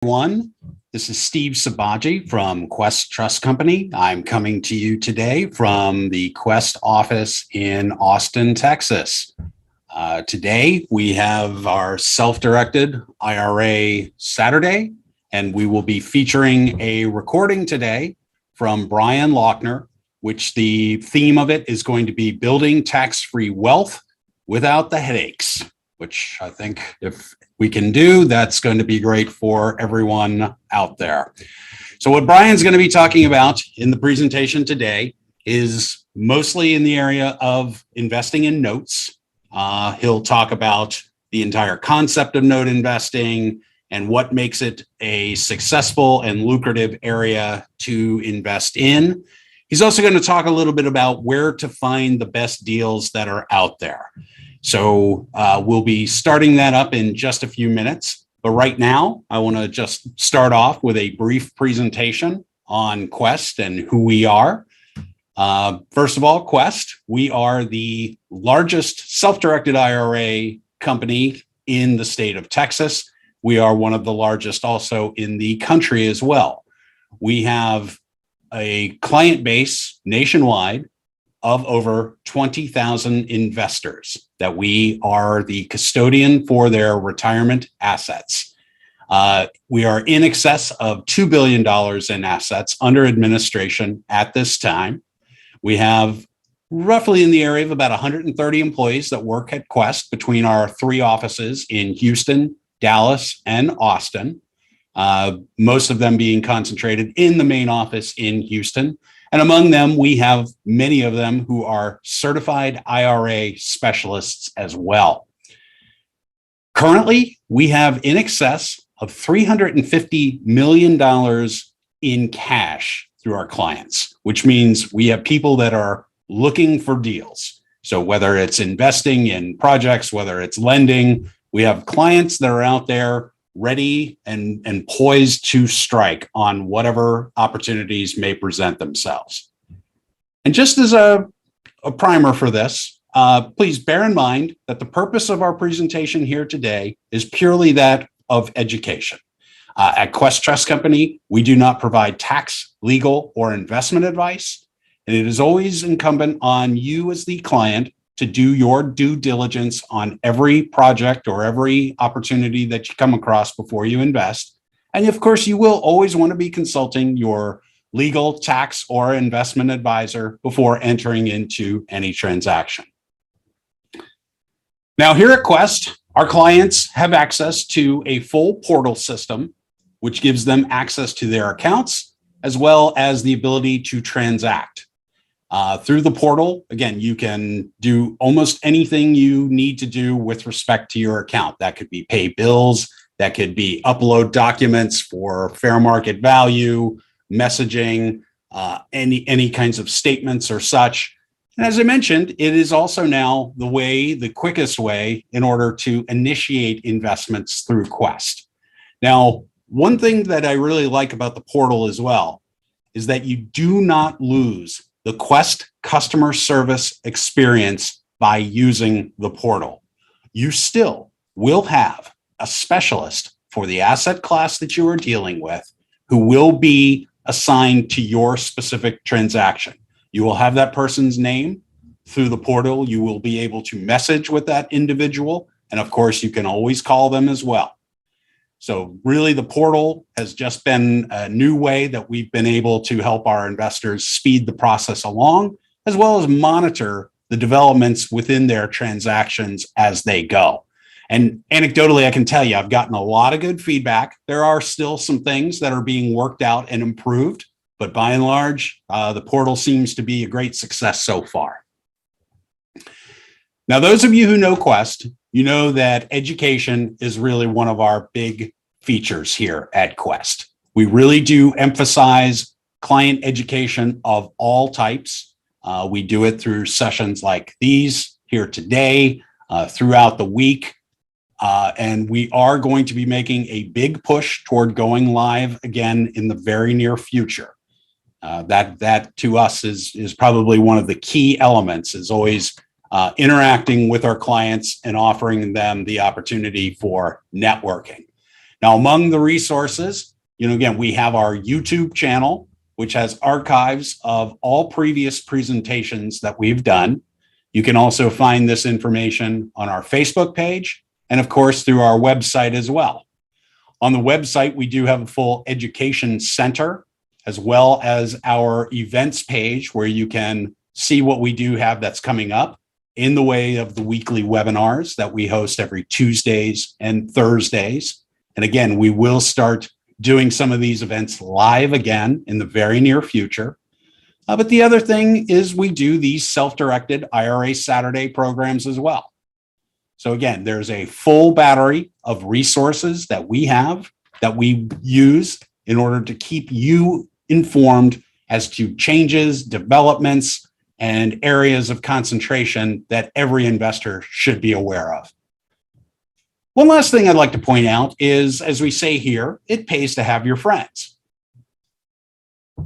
Everyone. This is Steve Sabaji from Quest Trust Company. I'm coming to you today from the Quest office in Austin, Texas. Today, we have our self-directed IRA Saturday, and we will be featuring a recording today from Brian Lauchner, which the theme of it is going to be building tax-free wealth without the headaches, which I think if we can do, that's going to be great for everyone out there. So what Brian's going to be talking about in the presentation today is mostly in the area of investing in notes. He'll talk about the entire concept of note investing and what makes it a successful and lucrative area to invest in. He's also going to talk a little bit about where to find the best deals that are out there. So we'll be starting that up in just a few minutes. But right now, I want to just start off with a brief presentation on Quest and who we are. First of all, Quest, we are the largest self-directed IRA company in the state of Texas. We are one of the largest also in the country as well. We have a client base nationwide of over 20,000 investors that we are the custodian for their retirement assets. We are in excess of $2 billion in assets under administration at this time. We have roughly in the area of about 130 employees that work at Quest between our three offices in Houston, Dallas, and Austin, most of them being concentrated in the main office in Houston. And among them, we have many of them who are certified IRA specialists as well. Currently, we have in excess of $350 million in cash through our clients, which means we have people that are looking for deals. So whether it's investing in projects, whether it's lending, we have clients that are out there ready and poised to strike on whatever opportunities may present themselves. And just as a primer for this, please bear in mind that the purpose of our presentation here today is purely that of education. At Quest Trust Company, we do not provide tax, legal, or investment advice, and it is always incumbent on you as the client to do your due diligence on every project or every opportunity that you come across before you invest. And of course, you will always want to be consulting your legal, tax, or investment advisor before entering into any transaction. Now, here at Quest, our clients have access to a full portal system, which gives them access to their accounts, as well as the ability to transact. Through the portal, again, you can do almost anything you need to do with respect to your account. That could be pay bills, that could be upload documents for fair market value, messaging, any kinds of statements or such. And as I mentioned, it is also now the quickest way in order to initiate investments through Quest. Now, one thing that I really like about the portal as well is that you do not lose the Quest customer service experience by using the portal. You still will have a specialist for the asset class that you are dealing with who will be assigned to your specific transaction. You will have that person's name through the portal. You will be able to message with that individual. And of course, you can always call them as well. So really, the portal has just been a new way that we've been able to help our investors speed the process along, as well as monitor the developments within their transactions as they go. And anecdotally, I can tell you, I've gotten a lot of good feedback. There are still some things that are being worked out and improved, but by and large, the portal seems to be a great success so far. Now, those of you who know Quest, you know that education is really one of our big features here at Quest. We really do emphasize client education of all types. We do it through sessions like these here today, throughout the week. And we are going to be making a big push toward going live again in the very near future. That to us is probably one of the key elements, is always interacting with our clients and offering them the opportunity for networking. Now, among the resources, again, we have our YouTube channel, which has archives of all previous presentations that we've done. You can also find this information on our Facebook page and, of course, through our website as well. On the website, we do have a full education center, as well as our events page, where you can see what we do have that's coming up in the way of the weekly webinars that we host every Tuesdays and Thursdays. And again, we will start doing some of these events live again in the very near future. But the other thing is we do these self-directed IRA Saturday programs as well. So again, there's a full battery of resources that we have that we use in order to keep you informed as to changes, developments, and areas of concentration that every investor should be aware of. One last thing I'd like to point out is, as we say here, it pays to have your friends.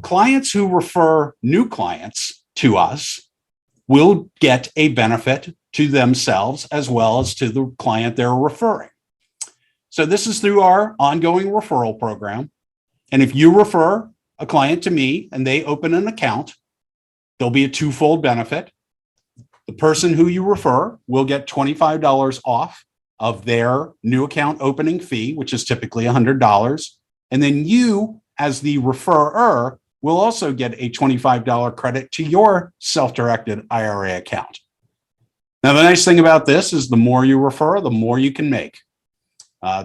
Clients who refer new clients to us will get a benefit to themselves as well as to the client they're referring. So this is through our ongoing referral program. And if you refer a client to me and they open an account, there'll be a twofold benefit. The person who you refer will get $25 off of their new account opening fee, which is typically $100. And then you, as the referrer, will also get a $25 credit to your self-directed IRA account. Now, the nice thing about this is the more you refer, the more you can make.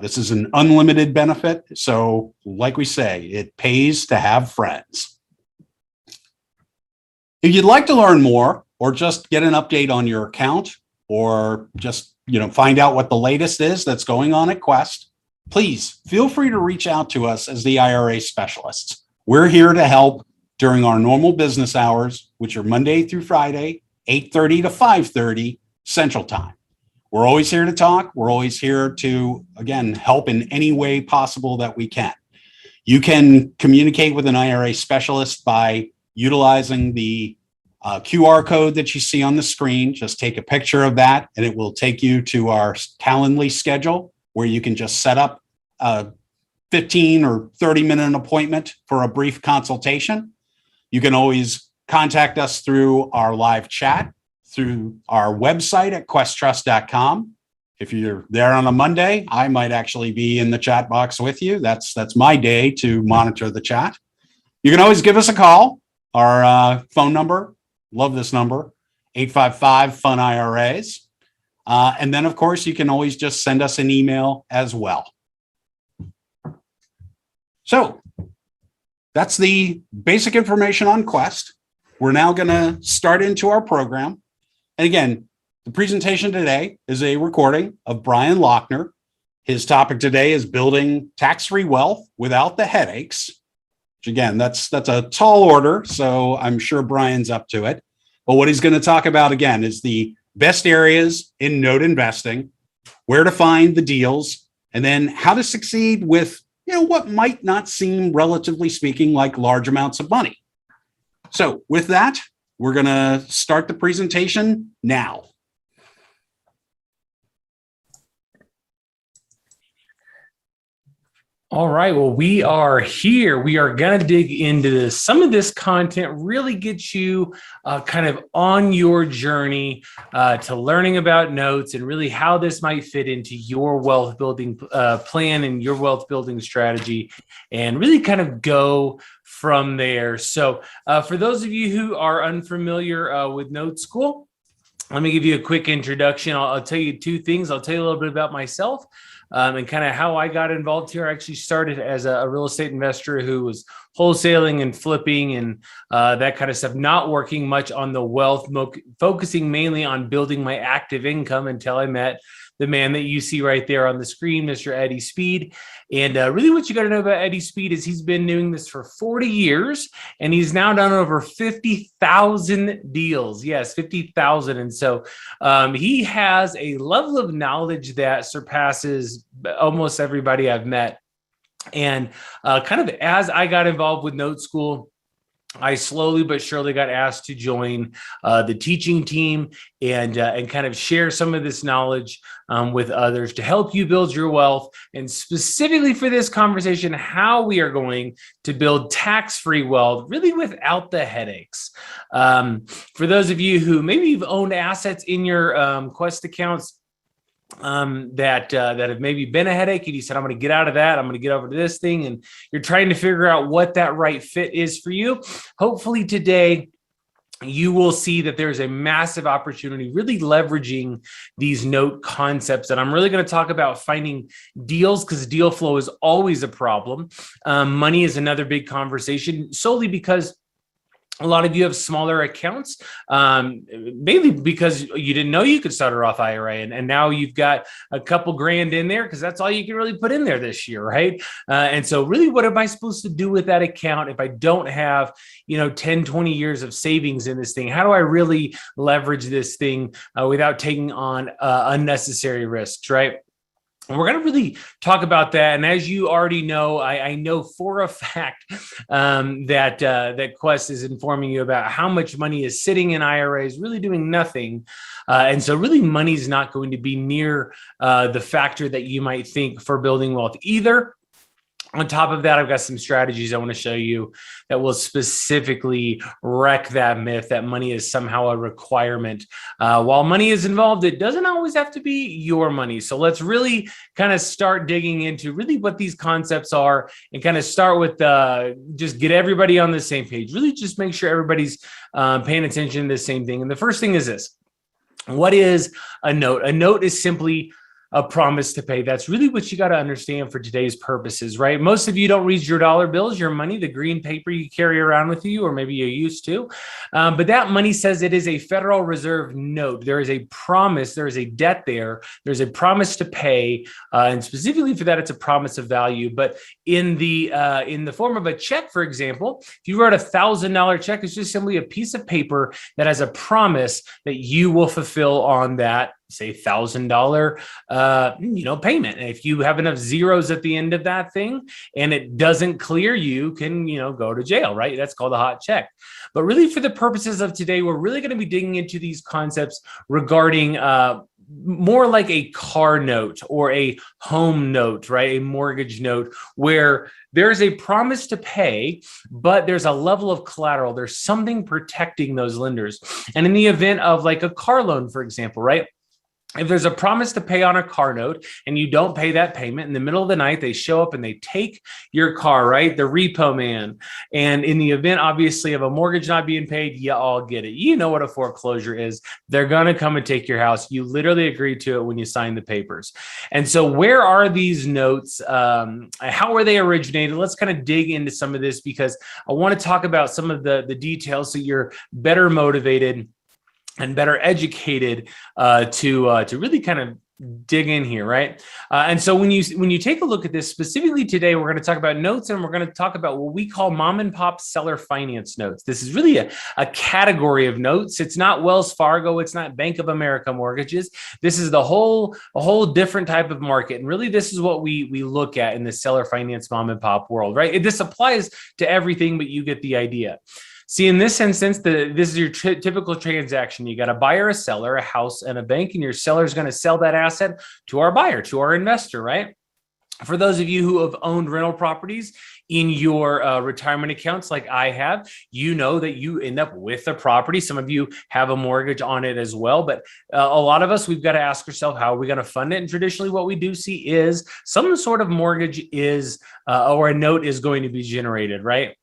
This is an unlimited benefit. So like we say, it pays to have friends. If you'd like to learn more or just get an update on your account or just find out what the latest is that's going on at Quest, please feel free to reach out to us as the IRA specialists. We're here to help during our normal business hours, which are Monday through Friday, 8:30 to 5:30 Central Time. We're always here to talk. We're always here to, again, help in any way possible that we can. You can communicate with an IRA specialist by utilizing the QR code that you see on the screen. Just take a picture of that and it will take you to our Calendly schedule where you can just set up a 15 or 30-minute appointment for a brief consultation. You can always contact us through our live chat, through our website at questtrust.com. If you're there on a Monday, I might actually be in the chat box with you. That's my day to monitor the chat. You can always give us a call. Our phone number, love this number, 855-FUN-IRAs. And then, of course, you can always just send us an email as well. So that's the basic information on Quest. We're now going to start into our program. And again, the presentation today is a recording of Brian Lauchner. His topic today is building tax-free wealth without the headaches. Which again, that's a tall order, so I'm sure Brian's up to it. But what he's going to talk about again is the best areas in note investing, where to find the deals, and then how to succeed with what might not seem, relatively speaking, like large amounts of money. So with that, we're going to start the presentation now. All right, well, we are here. We are going to dig into this. Some of this content really gets you kind of on your journey to learning about notes and really how this might fit into your wealth building plan and your wealth building strategy, and really kind of go from there. So for those of you who are unfamiliar with NoteSchool, let me give you a quick introduction. I'll tell you two things. I'll tell you a little bit about myself. And kind of how I got involved here. I actually started as a real estate investor who was wholesaling and flipping and that kind of stuff, not working much on the wealth, focusing mainly on building my active income until I met the man that you see right there on the screen, Mr. Eddie Speed. And really what you got to know about Eddie Speed is he's been doing this for 40 years and he's now done over 50,000 deals. Yes, 50,000. And so he has a level of knowledge that surpasses almost everybody I've met. And kind of as I got involved with NoteSchool, I slowly but surely got asked to join the teaching team and kind of share some of this knowledge with others to help you build your wealth. And specifically for this conversation, how we are going to build tax-free wealth, really without the headaches. For those of you who maybe you've owned assets in your Quest accounts, that have maybe been a headache, and you said, I'm going to get out of that, I'm going to get over to this thing, and you're trying to figure out what that right fit is for you. Hopefully today you will see that there's a massive opportunity really leveraging these note concepts. And I'm really going to talk about finding deals, because deal flow is always a problem. Money is another big conversation, solely because a lot of you have smaller accounts, mainly because you didn't know you could start a Roth IRA, and now you've got a couple grand in there because that's all you can really put in there this year, right? And so really, what am I supposed to do with that account if I don't have, 10, 20 years of savings in this thing? How do I really leverage this thing without taking on unnecessary risks, right? And we're going to really talk about that. And as you already know, I know for a fact that Quest is informing you about how much money is sitting in IRAs, really doing nothing. And so really money is not going to be near the factor that you might think for building wealth either. On top of that, I've got some strategies I want to show you that will specifically wreck that myth that money is somehow a requirement. While money is involved, it doesn't always have to be your money. So let's really kind of start digging into really what these concepts are, and kind of start with just get everybody on the same page. Really just make sure everybody's paying attention to the same thing. And the first thing is this. What is a note? A note is simply a promise to pay. That's really what you got to understand for today's purposes, right? Most of you don't read your dollar bills, your money, the green paper you carry around with you, or maybe you used to. But that money says it is a Federal Reserve note. There is a promise. There is a debt there. There's a promise to pay. And specifically for that, it's a promise of value. But in the form of a check, for example, if you wrote $1,000 check, it's just simply a piece of paper that has a promise that you will fulfill on that, say, $1,000 payment. And if you have enough zeros at the end of that thing and it doesn't clear, you can go to jail, right? That's called a hot check. But really, for the purposes of today, we're really going to be digging into these concepts regarding more like a car note or a home note, right? A mortgage note, where there's a promise to pay, but there's a level of collateral. There's something protecting those lenders. And in the event of like a car loan, for example, right? If there's a promise to pay on a car note and you don't pay that payment, in the middle of the night, they show up and they take your car, right? The repo man. And in the event, obviously, of a mortgage not being paid, you all get it. You know what a foreclosure is. They're going to come and take your house. You literally agreed to it when you signed the papers. And so where are these notes? How are they originated? Let's kind of dig into some of this, because I want to talk about some of the details so you're better motivated and better educated to really kind of dig in here, right? And so when you take a look at this, specifically today, we're going to talk about notes, and we're going to talk about what we call mom and pop seller finance notes. This is really a category of notes. It's not Wells Fargo. It's not Bank of America mortgages. This is a whole different type of market. And really, this is what we look at in the seller finance mom and pop world, right? This applies to everything, but you get the idea. See, in this instance, this is your typical transaction. You got a buyer, a seller, a house, and a bank, and your seller is going to sell that asset to our buyer, to our investor, right? For those of you who have owned rental properties in your retirement accounts like I have, you know that you end up with a property. Some of you have a mortgage on it as well. But a lot of us, we've got to ask ourselves, how are we going to fund it? And traditionally, what we do see is some sort of mortgage is or a note is going to be generated, right?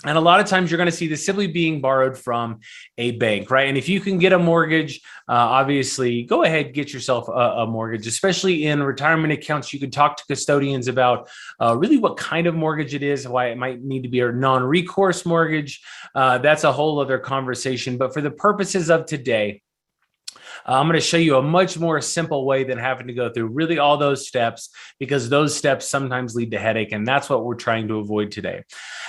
And a lot of times you're going to see this simply being borrowed from a bank, right? And if you can get a mortgage, obviously go ahead, get yourself a mortgage, especially in retirement accounts. You can talk to custodians about really what kind of mortgage it is, why it might need to be a non-recourse mortgage. That's a whole other conversation. But for the purposes of today, I'm going to show you a much more simple way than having to go through really all those steps, because those steps sometimes lead to headache. And that's what we're trying to avoid today.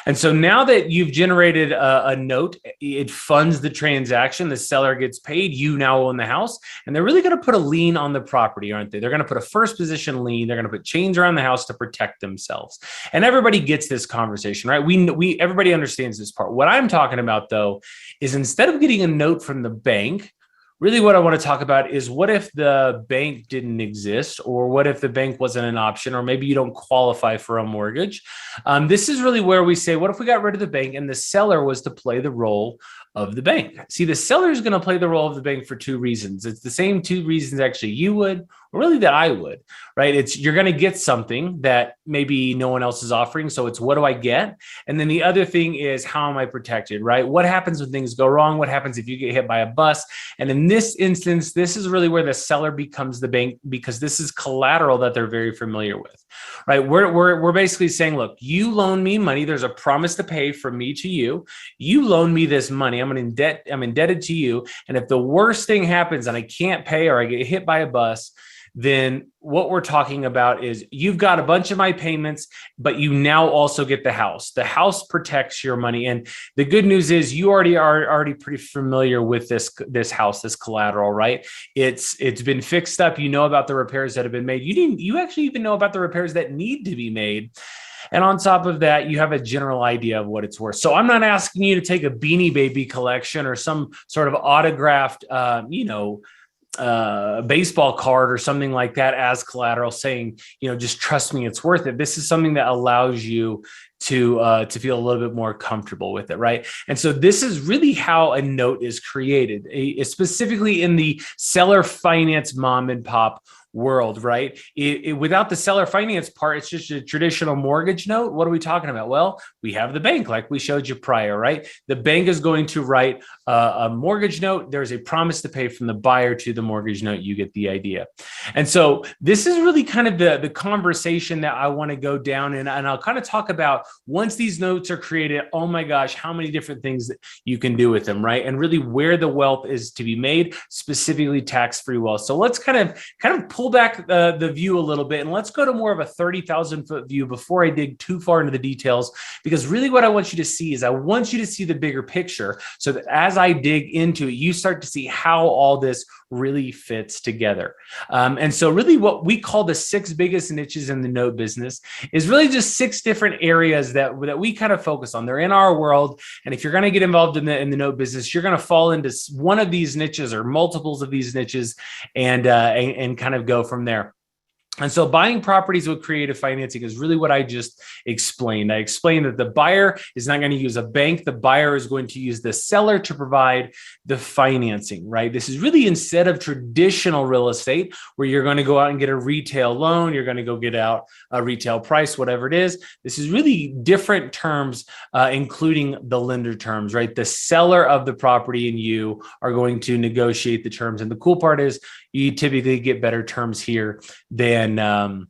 And so now that you've generated a note, it funds the transaction, the seller gets paid, you now own the house, and they're really going to put a lien on the property, aren't they? They're going to put a first position lien. They're going to put chains around the house to protect themselves. And everybody gets this conversation, right? Everybody understands this part. What I'm talking about, though, is instead of getting a note from the bank, really what I want to talk about is, what if the bank didn't exist, or what if the bank wasn't an option, or maybe you don't qualify for a mortgage? This is really where we say, what if we got rid of the bank and the seller was to play the role of the bank? See, the seller is going to play the role of the bank for two reasons. It's the same two reasons actually you would, or really that I would, right? It's you're going to get something that maybe no one else is offering. So it's, what do I get? And then the other thing is, how am I protected, right? What happens when things go wrong? What happens if you get hit by a bus? And in this instance, this is really where the seller becomes the bank, because this is collateral that they're very familiar with, right? We're basically saying, look, you loan me money. There's a promise to pay from me to you. You loan me this money. I'm indebted to you. And if the worst thing happens and I can't pay, or I get hit by a bus, then what we're talking about is, you've got a bunch of my payments, but you now also get the house. The house protects your money. And the good news is, you are pretty familiar with this house, this collateral, right? It's been fixed up. You know about the repairs that have been made. You actually even know about the repairs that need to be made. And on top of that, you have a general idea of what it's worth. So I'm not asking you to take a Beanie Baby collection or some sort of autographed, baseball card or something like that as collateral, saying, just trust me, it's worth it. This is something that allows you to feel a little bit more comfortable with it, right? And so this is really how a note is created, specifically in the seller finance mom and pop world, right? Without the seller finance part, it's just a traditional mortgage note. What are we talking about? Well, we have the bank, like we showed you prior, right? The bank is going to write a mortgage note. There's a promise to pay from the buyer to the mortgage note. You get the idea. And so this is really kind of the conversation that I want to go down, and I'll kind of talk about, once these notes are created, oh my gosh, how many different things that you can do with them, right? And really where the wealth is to be made, specifically tax-free wealth. So let's kind of pull back the view a little bit, and let's go to more of a 30,000-foot view before I dig too far into the details, because really what I want you to see is, I want you to see the bigger picture, so that as I dig into it, you start to see how all this really fits together. And so really what we call the 6 biggest niches in the note business is really just 6 different areas that we kind of focus on. They're in our world. And if you're going to get involved in the note business, you're going to fall into one of these niches or multiples of these niches, and kind of go from there. And so buying properties with creative financing is really what I just explained. I explained that the buyer is not going to use a bank. The buyer is going to use the seller to provide the financing, right? This is really, instead of traditional real estate, where you're going to go out and get a retail loan, you're going to go get out a retail price, whatever it is. This is really different terms, including the lender terms, right? The seller of the property and you are going to negotiate the terms. And the cool part is, you typically get better terms here than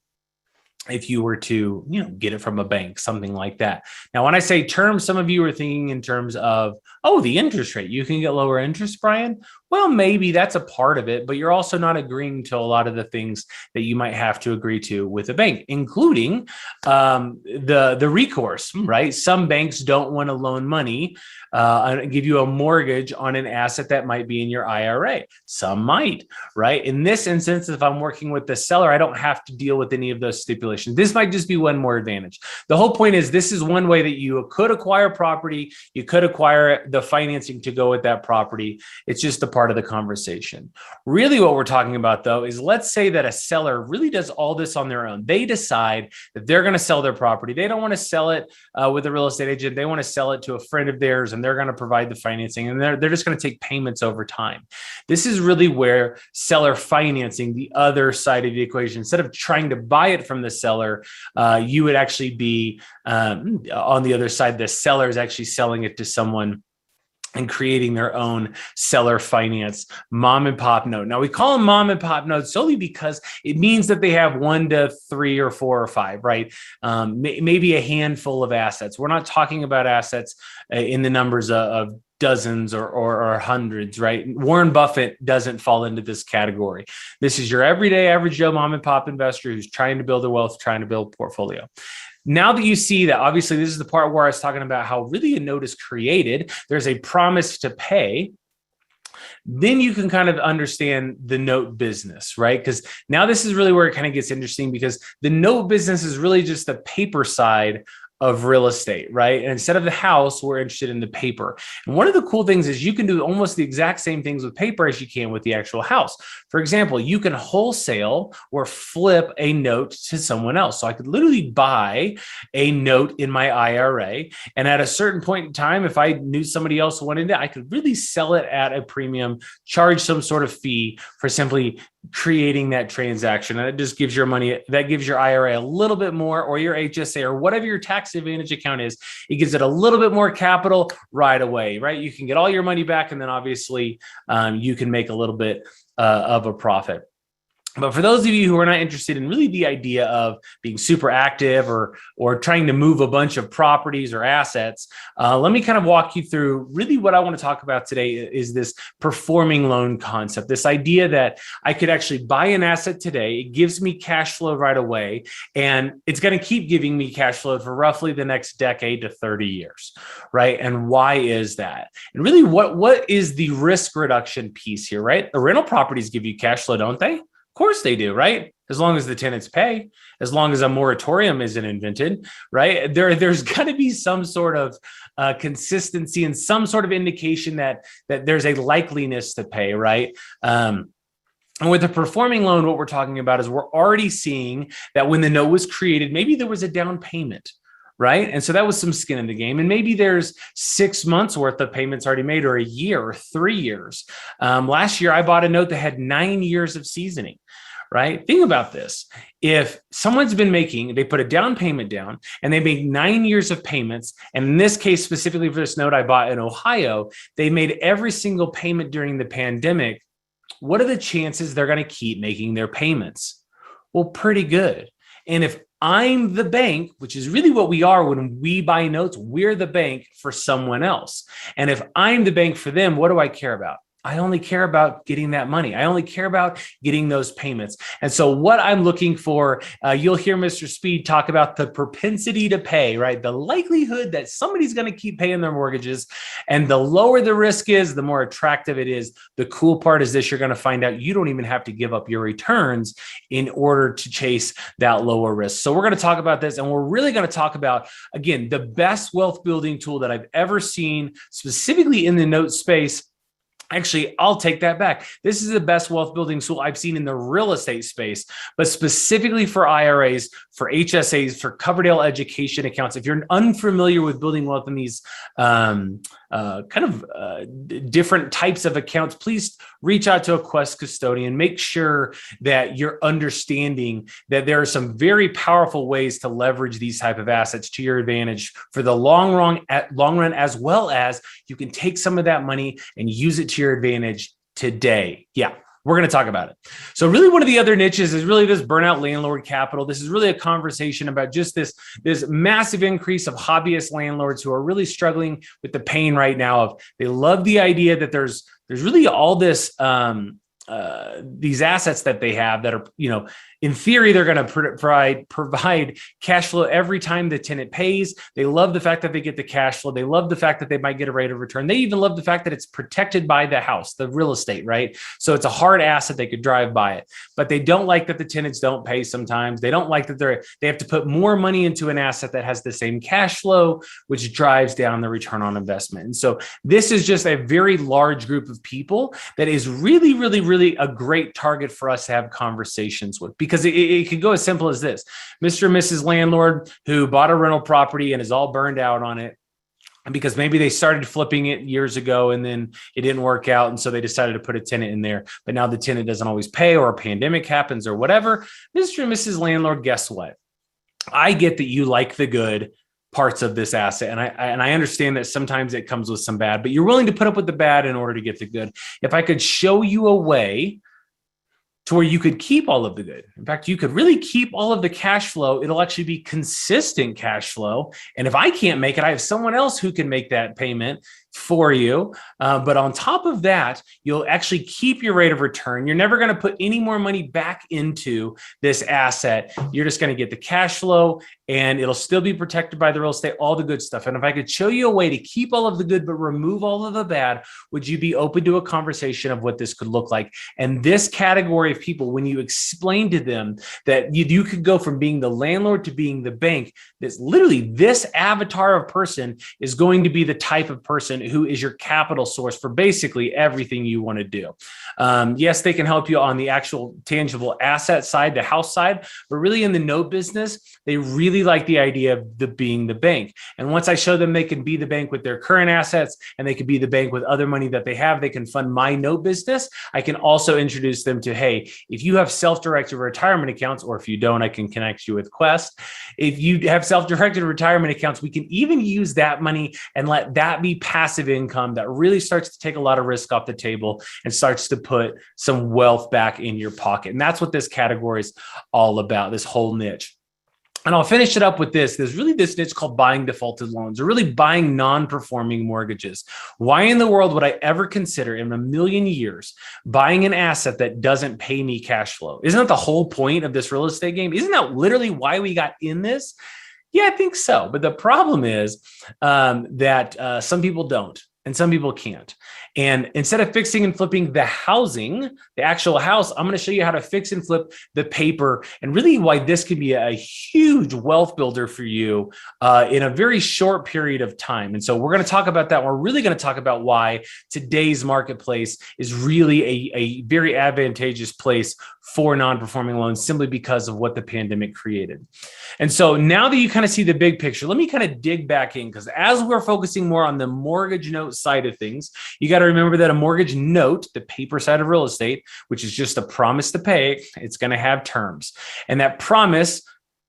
if you were to, get it from a bank, something like that. Now, when I say terms, some of you are thinking in terms of, oh, the interest rate. You can get lower interest, Brian. Well, maybe that's a part of it, but you're also not agreeing to a lot of the things that you might have to agree to with a bank, including the recourse, right? Some banks don't want to loan money and give you a mortgage on an asset that might be in your IRA. Some might, right? In this instance, if I'm working with the seller, I don't have to deal with any of those stipulations. This might just be one more advantage. The whole point is, this is one way that you could acquire property. You could acquire the financing to go with that property. It's just a part of the conversation. Really what we're talking about, though, is, let's say that a seller really does all this on their own. They decide that they're going to sell their property. They don't want to sell it with a real estate agent. They want to sell it to a friend of theirs, and they're going to provide the financing, and they're just going to take payments over time. This is really where seller financing, the other side of the equation, instead of trying to buy it from the seller, you would actually be on the other side. The seller is actually selling it to someone and creating their own seller finance mom and pop note. Now, we call them mom and pop notes solely because it means that they have 1 to 3 or 4 or 5, right? Maybe a handful of assets. We're not talking about assets in the numbers of dozens or hundreds, right? Warren Buffett doesn't fall into this category. This is your everyday average Joe mom and pop investor who's trying to build a wealth, trying to build a portfolio. Now that you see that, obviously, this is the part where I was talking about how really a note is created. There's a promise to pay. Then you can kind of understand the note business, right? Because now this is really where it kind of gets interesting, because the note business is really just the paper side of real estate, right? And instead of the house, we're interested in the paper. And one of the cool things is you can do almost the exact same things with paper as you can with the actual house. For example, you can wholesale or flip a note to someone else. So I could literally buy a note in my IRA. And at a certain point in time, if I knew somebody else wanted it, I could really sell it at a premium, charge some sort of fee for simply creating that transaction. And it just gives your money, that gives your IRA a little bit more, or your HSA, or whatever your tax advantage account is. It gives it a little bit more capital right away, right? You can get all your money back, and then obviously you can make a little bit of a profit. But for those of you who are not interested in really the idea of being super active or trying to move a bunch of properties or assets, let me kind of walk you through really what I want to talk about today is this performing loan concept, this idea that I could actually buy an asset today. It gives me cash flow right away, and it's going to keep giving me cash flow for roughly the next decade to 30 years, right? And why is that? And really, what is the risk reduction piece here, right? The rental properties give you cash flow, don't they? Of course they do, right? As long as the tenants pay, as long as a moratorium isn't invented, right? There's got to be some sort of consistency and some sort of indication that there's a likeliness to pay, right? And with a performing loan, what we're talking about is we're already seeing that when the note was created, maybe there was a down payment, right? And so that was some skin in the game. And maybe there's 6 months worth of payments already made, or a year or 3 years. Last year, I bought a note that had 9 years of seasoning, right? Think about this. If someone's been making, they put a down payment down and they make 9 years of payments. And in this case, specifically for this note I bought in Ohio, they made every single payment during the pandemic. What are the chances they're going to keep making their payments? Well, pretty good. And if I'm the bank, which is really what we are when we buy notes, we're the bank for someone else. And if I'm the bank for them, what do I care about? I only care about getting that money. I only care about getting those payments. And so what I'm looking for, you'll hear Mr. Speed talk about the propensity to pay, right? The likelihood that somebody's going to keep paying their mortgages. And the lower the risk is, the more attractive it is. The cool part is this: you're going to find out you don't even have to give up your returns in order to chase that lower risk. So we're going to talk about this, and we're really going to talk about, again, the best wealth building tool that I've ever seen, specifically in the note space. Actually, I'll take that back. This is the best wealth building tool I've seen in the real estate space, but specifically for IRAs, for HSAs, for Coverdale education accounts. If you're unfamiliar with building wealth in these different types of accounts, please reach out to a Quest custodian. Make sure that you're understanding that there are some very powerful ways to leverage these type of assets to your advantage for the long run, as well as you can take some of that money and use it to your advantage today. Yeah. We're going to talk about it. So really one of the other niches is really this burnout landlord capital. This is really a conversation about just this massive increase of hobbyist landlords who are really struggling with the pain right now of, they love the idea that there's really all this, these assets that they have that are, in theory, they're going to provide cash flow every time the tenant pays. They love the fact that they get the cash flow. They love the fact that they might get a rate of return. They even love the fact that it's protected by the house, the real estate, right? So it's a hard asset. They could drive by it, but they don't like that the tenants don't pay sometimes. They don't like that they have to put more money into an asset that has the same cash flow, which drives down the return on investment. And so this is just a very large group of people that is really, really, really a great target for us to have conversations with. Because it could go as simple as this: Mr. and Mrs. Landlord who bought a rental property and is all burned out on it because maybe they started flipping it years ago and then it didn't work out. And so they decided to put a tenant in there, but now the tenant doesn't always pay, or a pandemic happens or whatever. Mr. and Mrs. Landlord, guess what? I get that you like the good parts of this asset. And I understand that sometimes it comes with some bad, but you're willing to put up with the bad in order to get the good. If I could show you a way to where you could keep all of the good. In fact, you could really keep all of the cash flow. It'll actually be consistent cash flow. And if I can't make it, I have someone else who can make that payment for you. But on top of that, you'll actually keep your rate of return. You're never going to put any more money back into this asset. You're just going to get the cash flow, and it'll still be protected by the real estate, all the good stuff. And if I could show you a way to keep all of the good but remove all of the bad, would you be open to a conversation of what this could look like? And this category of people, when you explain to them that you could go from being the landlord to being the bank, that's literally this avatar of person is going to be the type of person who is your capital source for basically everything you want to do. Yes, they can help you on the actual tangible asset side, the house side, but really in the note business, they really like the idea of being the bank. And once I show them they can be the bank with their current assets and they can be the bank with other money that they have, they can fund my note business. I can also introduce them to, hey, if you have self-directed retirement accounts, or if you don't, I can connect you with Quest. If you have self-directed retirement accounts, we can even use that money and let that be passive income that really starts to take a lot of risk off the table and starts to put some wealth back in your pocket. And that's what this category is all about, this whole niche. And I'll finish it up with this. There's really this niche called buying defaulted loans, or really buying non-performing mortgages. Why in the world would I ever consider in a million years buying an asset that doesn't pay me cash flow? Isn't that the whole point of this real estate game? Isn't that literally why we got in this? Yeah, I think so. But the problem is that some people don't. And some people can't. And instead of fixing and flipping the housing, the actual house, I'm going to show you how to fix and flip the paper, and really why this can be a huge wealth builder for you in a very short period of time. And so we're going to talk about that. We're really going to talk about why today's marketplace is really a very advantageous place for non-performing loans, simply because of what the pandemic created. And so now that you kind of see the big picture, let me kind of dig back in, because as we're focusing more on the mortgage note side of things, you got to remember that a mortgage note, the paper side of real estate, which is just a promise to pay, it's going to have terms. And that promise,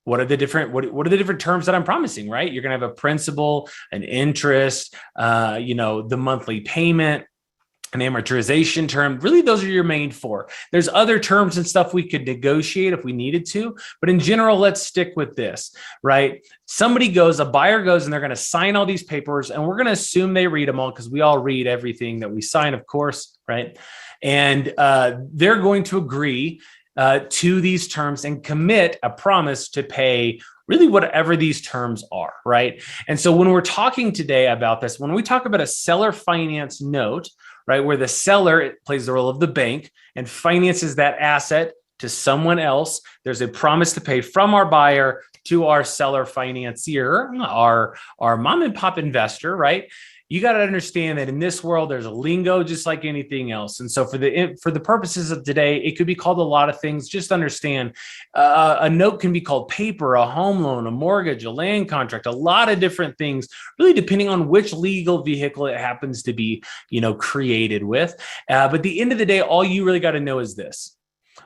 what are the different terms that I'm promising, right? You're going to have a principal, an interest, the monthly payment, an amortization term. Really, those are your main four. There's other terms and stuff we could negotiate if we needed to, but in general, let's stick with this, right? A buyer goes and they're going to sign all these papers, and we're going to assume they read them all, because we all read everything that we sign, of course, right? And they're going to agree to these terms and commit a promise to pay really whatever these terms are, right? And so when we're talking today about this, when we talk about a seller finance note, right, where the seller plays the role of the bank and finances that asset to someone else, there's a promise to pay from our buyer to our seller financier, our mom and pop investor, right? You got to understand that in this world, there's a lingo just like anything else. And so for the purposes of today, it could be called a lot of things. Just understand a note can be called paper, a home loan, a mortgage, a land contract, a lot of different things, really depending on which legal vehicle it happens to be, created with. But at the end of the day, all you really got to know is this: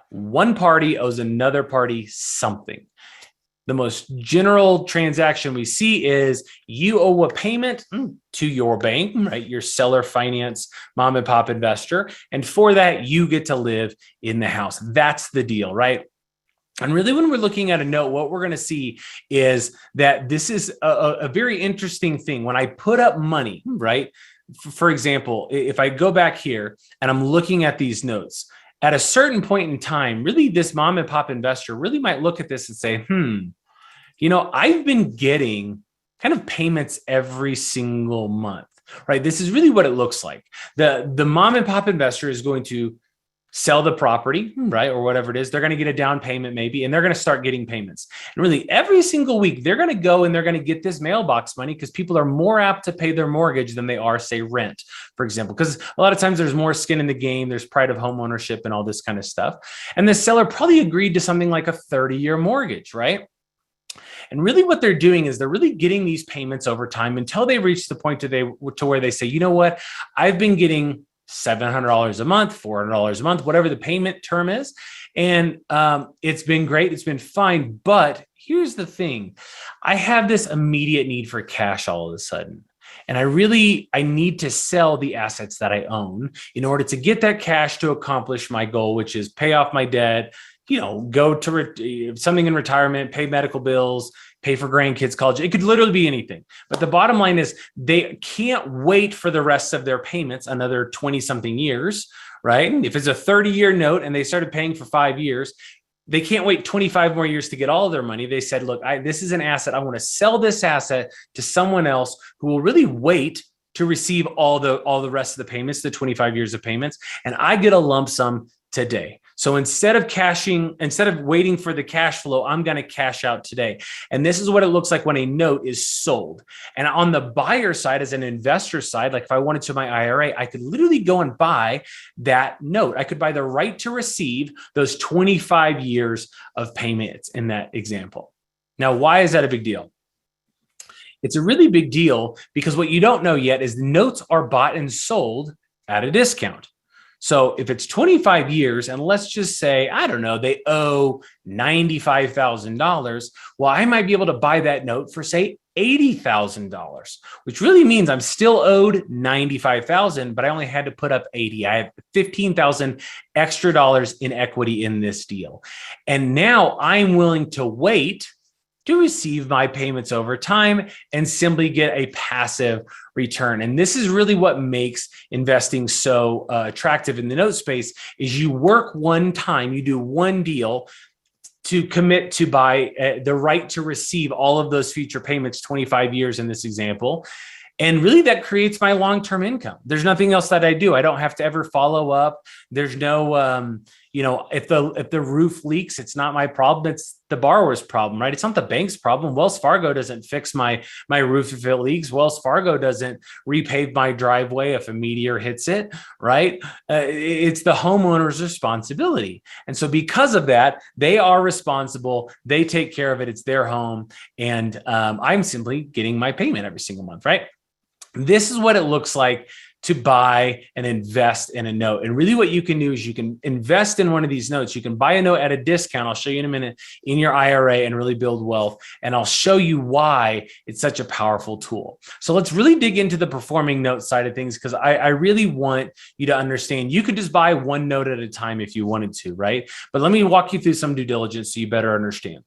one party owes another party something. The most general transaction we see is you owe a payment to your bank, right? Your seller finance mom and pop investor. And for that, you get to live in the house. That's the deal, right? And really, when we're looking at a note, what we're going to see is that this is a very interesting thing. When I put up money, right? For example, if I go back here and I'm looking at these notes, at a certain point in time, really this mom and pop investor really might look at this and say, I've been getting kind of payments every single month, right? This is really what it looks like. The mom and pop investor is going to sell the property, right? Or whatever it is. They're going to get a down payment maybe, and they're going to start getting payments. And really every single week, they're going to go and they're going to get this mailbox money, because people are more apt to pay their mortgage than they are, say, rent, for example, because a lot of times there's more skin in the game. There's pride of home ownership and all this kind of stuff. And the seller probably agreed to something like a 30-year mortgage, right? And really what they're doing is they're really getting these payments over time until they reach the point to where they say, you know what, I've been getting $700 a month, $400 a month, whatever the payment term is. And it's been great. It's been fine. But here's the thing. I have this immediate need for cash all of a sudden. And I need to sell the assets that I own in order to get that cash to accomplish my goal, which is pay off my debt, go to something in retirement, pay medical bills, pay for grandkids' college. It could literally be anything. But the bottom line is they can't wait for the rest of their payments another 20 something years, right? If it's a 30-year note and they started paying for 5 years, they can't wait 25 more years to get all of their money. They said, look, this is an asset. I want to sell this asset to someone else who will really wait to receive all the rest of the payments, the 25 years of payments. And I get a lump sum today. So instead of waiting for the cash flow, I'm going to cash out today. And this is what it looks like when a note is sold. And on the buyer side, as an investor side, like if I wanted to my IRA, I could literally go and buy that note. I could buy the right to receive those 25 years of payments in that example. Now, why is that a big deal? It's a really big deal because what you don't know yet is the notes are bought and sold at a discount. So if it's 25 years and let's just say, I don't know, they owe $95,000, well, I might be able to buy that note for say $80,000, which really means I'm still owed $95,000, but I only had to put up 80. I have 15,000 extra dollars in equity in this deal. And now I'm willing to wait to receive my payments over time and simply get a passive return. And this is really what makes investing so attractive in the note space is you work one time, you do one deal to commit to buy the right to receive all of those future payments, 25 years in this example. And really that creates my long-term income. There's nothing else that I do. I don't have to ever follow up. There's no, if the roof leaks, it's not my problem. It's the borrower's problem, right? It's not the bank's problem. Wells Fargo doesn't fix my roof if it leaks. Wells Fargo doesn't repave my driveway if a meteor hits it, right? It's the homeowner's responsibility. And so because of that, they are responsible. They take care of it. It's their home. And I'm simply getting my payment every single month, right? This is what it looks like to buy and invest in a note. And really what you can do is you can invest in one of these notes. You can buy a note at a discount. I'll show you in a minute in your IRA and really build wealth. And I'll show you why it's such a powerful tool. So let's really dig into the performing note side of things because I really want you to understand you could just buy one note at a time if you wanted to, right? But let me walk you through some due diligence so you better understand.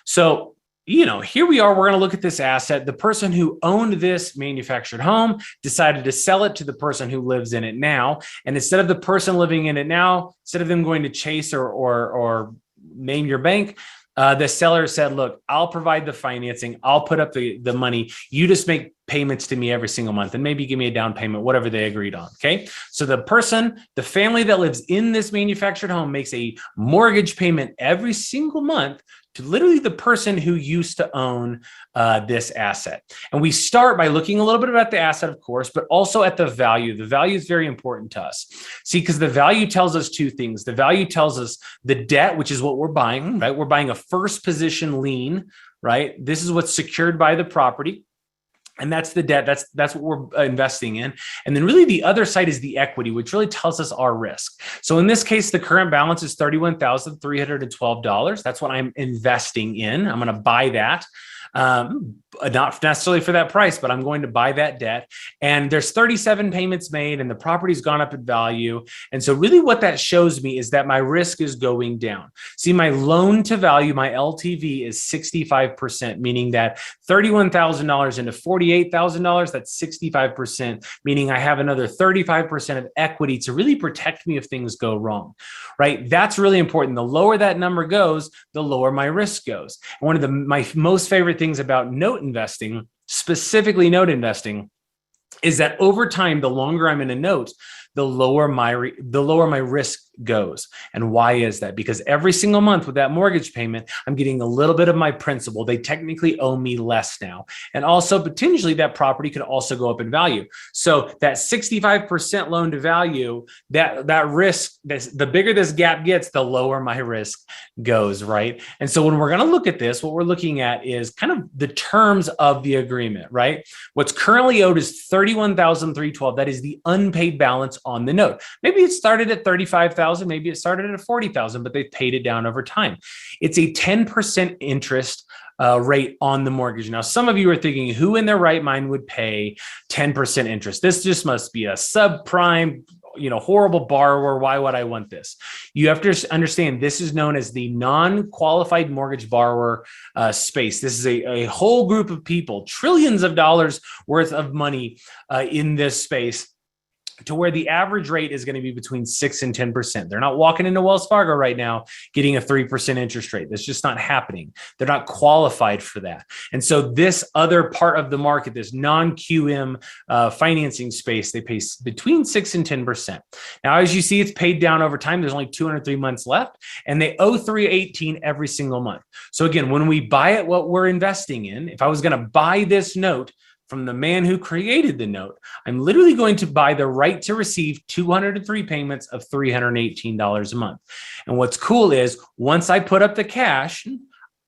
So here we are, we're going to look at this asset. The person who owned this manufactured home decided to sell it to the person who lives in it now. And instead of the person living in it now, instead of them going to Chase or name your bank, the seller said, look, I'll provide the financing. I'll put up the money. You just make payments to me every single month and maybe give me a down payment, whatever they agreed on. Okay. So the family that lives in this manufactured home makes a mortgage payment every single month to literally the person who used to own this asset. And we start by looking a little bit about the asset, of course, but also at the value. The value is very important to us. See, because the value tells us two things. The value tells us the debt, which is what we're buying, right? We're buying a first position lien, right? This is what's secured by the property. And that's the debt. That's what we're investing in. And then really the other side is the equity, which really tells us our risk. So in this case, the current balance is $31,312. That's what I'm investing in. I'm going to buy that. Not necessarily for that price, but I'm going to buy that debt. And there's 37 payments made and the property's gone up in value. And so really what that shows me is that my risk is going down. See, my loan to value, my LTV is 65%, meaning that $31,000 into $48,000, that's 65%, meaning I have another 35% of equity to really protect me if things go wrong, right? That's really important. The lower that number goes, the lower my risk goes. And one of my most favorite things about note investing, specifically note investing, is that over time, the longer I'm in a note, the lower my risk goes. And why is that? Because every single month with that mortgage payment, I'm getting a little bit of my principal. They technically owe me less now. And also potentially that property could also go up in value. So that 65% loan to value, that risk, the bigger this gap gets, the lower my risk goes, right? And so when we're going to look at this, what we're looking at is kind of the terms of the agreement, right? What's currently owed is $31,312. That is the unpaid balance on the note. Maybe it started at $35,000. Maybe it started at $40,000, but they've paid it down over time. It's a 10% interest rate on the mortgage. Now, some of you are thinking, who in their right mind would pay 10% interest? This just must be a subprime horrible borrower. Why would I want this? You have to understand this is known as the non-qualified mortgage borrower space. This is a whole group of people, trillions of dollars worth of money in this space, to where the average rate is going to be between 6 and 10%. They're not walking into Wells Fargo right now getting a 3% interest rate. That's just not happening. They're not qualified for that. And so this other part of the market, this non-QM financing space, they pay between 6 and 10%. Now, as you see, it's paid down over time. There's only 203 months left, and they owe 318 every single month. So again, when we buy it, what we're investing in, if I was going to buy this note from the man who created the note, I'm literally going to buy the right to receive 203 payments of $318 a month. And what's cool is once I put up the cash,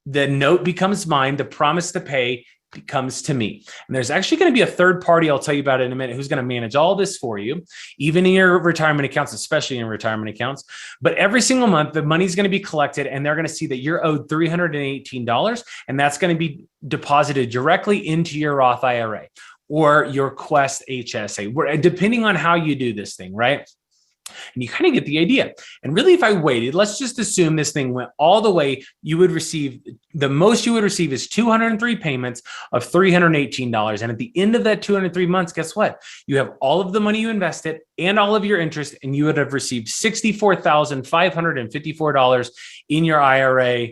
the note becomes mine. The promise to pay becomes to me. And there's actually going to be a third party I'll tell you about in a minute who's going to manage all this for you, even in your retirement accounts, especially in retirement accounts. But every single month, the money's going to be collected and they're going to see that you're owed $318, and that's going to be deposited directly into your Roth IRA or your Quest HSA, depending on how you do this thing, right? And you kind of get the idea. And really, if I waited, let's just assume this thing went all the way, the most you would receive is 203 payments of $318. And at the end of that 203 months, guess what? You have all of the money you invested and all of your interest, and you would have received $64,554 in your IRA.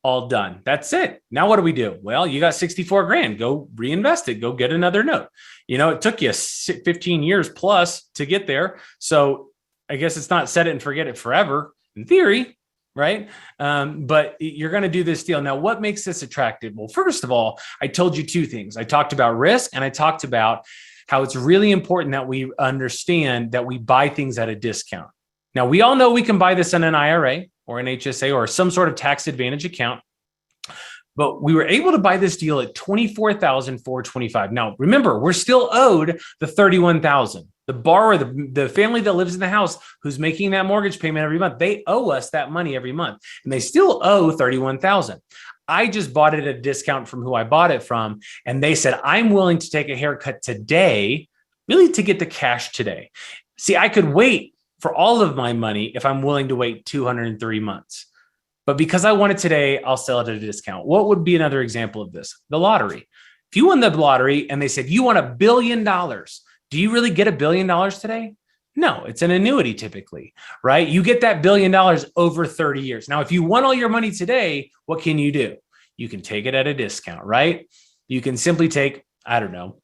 All done. That's it. Now what do we do? Well, you got 64 grand. Go reinvest it. Go get another note. It took you 15 years plus to get there. So I guess it's not set it and forget it forever in theory, right? But you're going to do this deal. Now, what makes this attractive? Well, first of all, I told you two things. I talked about risk, and I talked about how it's really important that we understand that we buy things at a discount. Now, we all know we can buy this in an IRA or an HSA or some sort of tax advantage account, but we were able to buy this deal at $24,425. Now, remember, we're still owed the $31,000. The borrower, the family that lives in the house who's making that mortgage payment every month, they owe us that money every month, and they still owe $31,000. I just bought it at a discount from who I bought it from, and they said, I'm willing to take a haircut today, really to get the cash today. See, I could wait for all of my money if I'm willing to wait 203 months. But because I want it today, I'll sell it at a discount. What would be another example of this? The lottery. If you won the lottery and they said, you want $1 billion, do you really get $1 billion today? No, it's an annuity typically, right? You get that $1 billion over 30 years. Now, if you won all your money today, what can you do? You can take it at a discount, right? You can simply take, I don't know,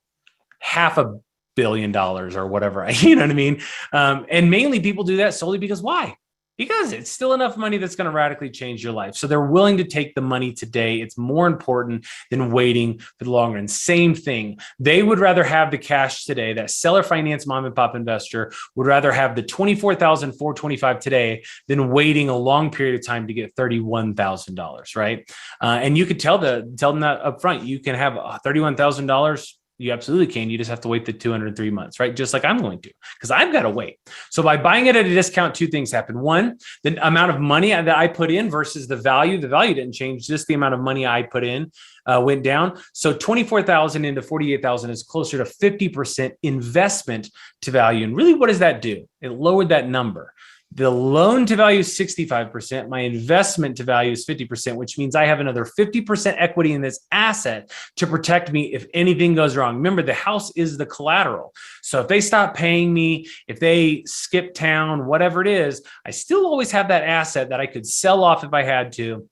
$500 million or whatever, you know what I mean? And mainly people do that solely because why? Because it's still enough money that's going to radically change your life. So they're willing to take the money today. It's more important than waiting for the long run. Same thing. They would rather have the cash today. That seller finance mom and pop investor would rather have the $24,425 today than waiting a long period of time to get $31,000, right? And you could tell them that up front. You can have $31,000. You absolutely can. You just have to wait the 203 months, right? Just like I'm going to, because I've got to wait. So by buying it at a discount, two things happen. One, the amount of money that I put in versus the value didn't change. Just the amount of money I put in went down. So 24,000 into 48,000 is closer to 50% investment to value. And really, what does that do? It lowered that number. The loan to value is 65%. My investment to value is 50%, which means I have another 50% equity in this asset to protect me if anything goes wrong. Remember, the house is the collateral. So if they stop paying me, if they skip town, whatever it is, I still always have that asset that I could sell off if I had to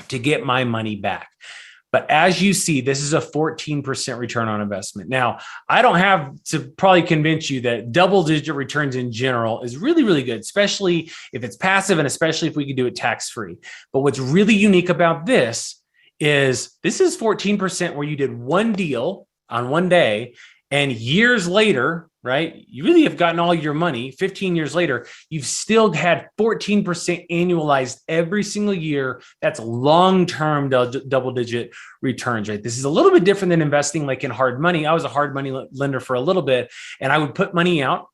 get my money back. But as you see, this is a 14% return on investment. Now, I don't have to probably convince you that double-digit returns in general is really, really good, especially if it's passive and especially if we can do it tax-free. But what's really unique about this is 14% where you did one deal on one day, and years later, right, you really have gotten all your money. 15 years later, you've still had 14% annualized every single year. That's long-term double-digit returns, right? This is a little bit different than investing like in hard money. I was a hard money lender for a little bit, and I would put money out.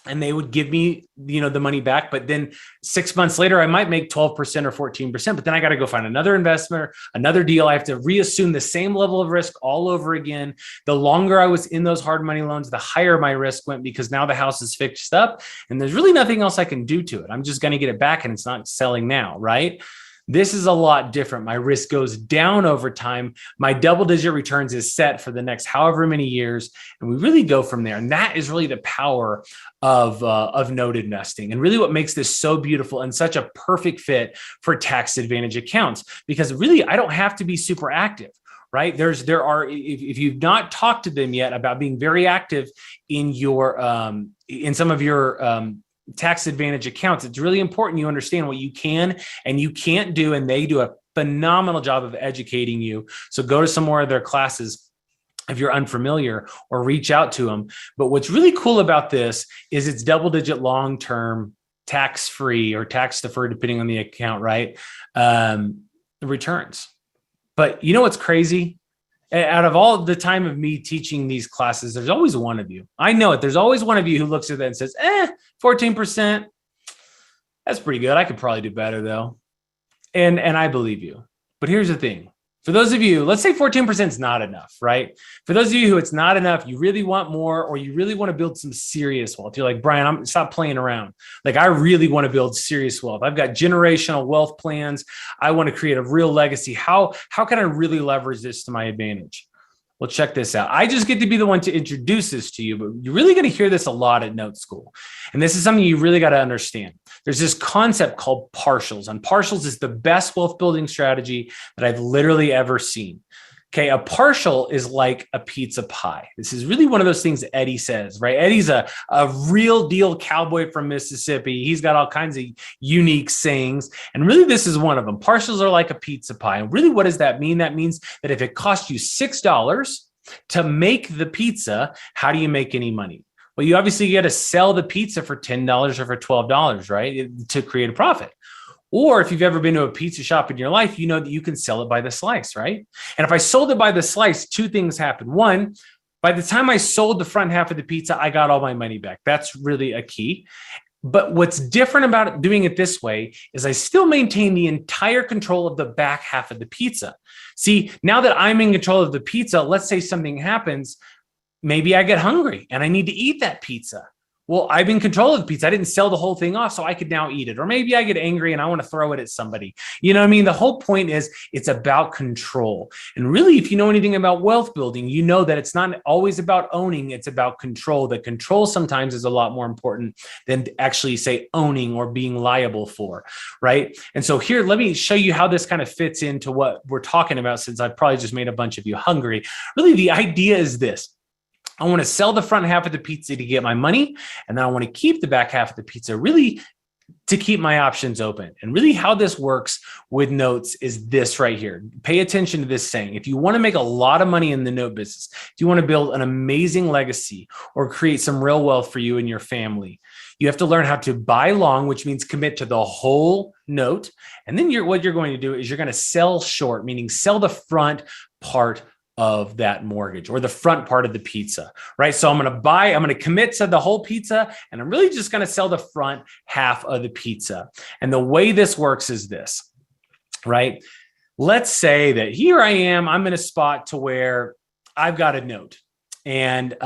and they would give me, the money back. But then 6 months later, I might make 12% or 14%, but then I got to go find another investor, another deal. I have to reassume the same level of risk all over again. The longer I was in those hard money loans, the higher my risk went, because now the house is fixed up and there's really nothing else I can do to it. I'm just going to get it back and it's not selling now, right? This is a lot different. My risk goes down over time. My double-digit returns is set for the next however many years, and we really go from there. And that is really the power of note investing, and really what makes this so beautiful and such a perfect fit for tax advantage accounts. Because really, I don't have to be super active. Right? If you've not talked to them yet about being very active in some of your tax advantage accounts, it's really important you understand what you can and you can't do, and they do a phenomenal job of educating you. So go to some more of their classes if you're unfamiliar, or reach out to them. But what's really cool about this is it's double-digit long-term, tax-free or tax-deferred, depending on the account, right? Returns. But you know what's crazy? Out of all the time of me teaching these classes, there's always one of you. I know it. There's always one of you who looks at that and says, 14%. That's pretty good. I could probably do better though. And I believe you. But here's the thing. For those of you, let's say 14% is not enough, right? For those of you who it's not enough, you really want more, or you really want to build some serious wealth. You're like, Brian, stop playing around. Like, I really want to build serious wealth. I've got generational wealth plans. I want to create a real legacy. How can I really leverage this to my advantage? Well, check this out. I just get to be the one to introduce this to you, but you're really going to hear this a lot at NoteSchool. And this is something you really got to understand. There's this concept called partials, and partials is the best wealth building strategy that I've literally ever seen. Okay, a partial is like a pizza pie. This is really one of those things that Eddie says, right? Eddie's a real deal cowboy from Mississippi. He's got all kinds of unique sayings. And really, this is one of them. Partials are like a pizza pie. And really, what does that mean? That means that if it costs you $6 to make the pizza, how do you make any money? Well, you obviously got to sell the pizza for $10 or for $12, right? To create a profit. Or if you've ever been to a pizza shop in your life, you know that you can sell it by the slice, right? And if I sold it by the slice, two things happen. One, by the time I sold the front half of the pizza, I got all my money back. That's really a key. But what's different about doing it this way is I still maintain the entire control of the back half of the pizza. See, now that I'm in control of the pizza, let's say something happens, maybe I get hungry and I need to eat that pizza. Well, I'm in control of the pizza. I didn't sell the whole thing off, so I could now eat it. Or maybe I get angry and I want to throw it at somebody. You know what I mean? The whole point is it's about control. And really, if you know anything about wealth building, you know that it's not always about owning, it's about control. The control sometimes is a lot more important than actually, say, owning or being liable for, right? And so here, let me show you how this kind of fits into what we're talking about, since I've probably just made a bunch of you hungry. Really, the idea is this. I want to sell the front half of the pizza to get my money, and then I want to keep the back half of the pizza really to keep my options open. And really how this works with notes is this right here. Pay attention to this saying. If you want to make a lot of money in the note business, if you want to build an amazing legacy or create some real wealth for you and your family, you have to learn how to buy long, which means commit to the whole note. And then what you're going to do is you're going to sell short, meaning sell the front part of that mortgage or the front part of the pizza, right? So I'm going to commit to the whole pizza, and I'm really just going to sell the front half of the pizza. And the way this works is this, right? Let's say that here I am, I'm in a spot to where I've got a note. And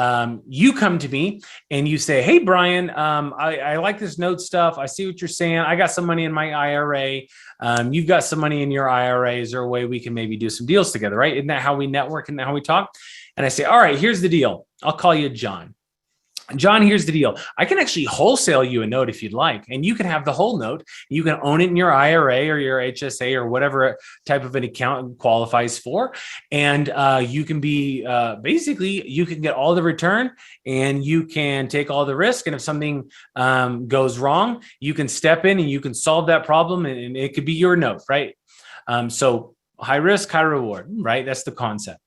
you come to me and you say, hey, Brian, I like this note stuff. I see what you're saying. I got some money in my IRA. You've got some money in your IRA. Is there a way we can maybe do some deals together, right? Isn't that how we network? Isn't that how we talk? And I say, all right, here's the deal. I'll call you John. John, here's the deal. I can actually wholesale you a note if you'd like, and you can have the whole note. You can own it in your IRA or your HSA or whatever type of an account it qualifies for. And you can be basically, you can get all the return and you can take all the risk. And if something goes wrong, you can step in and you can solve that problem, and it could be your note, right? So high risk, high reward, right? That's the concept.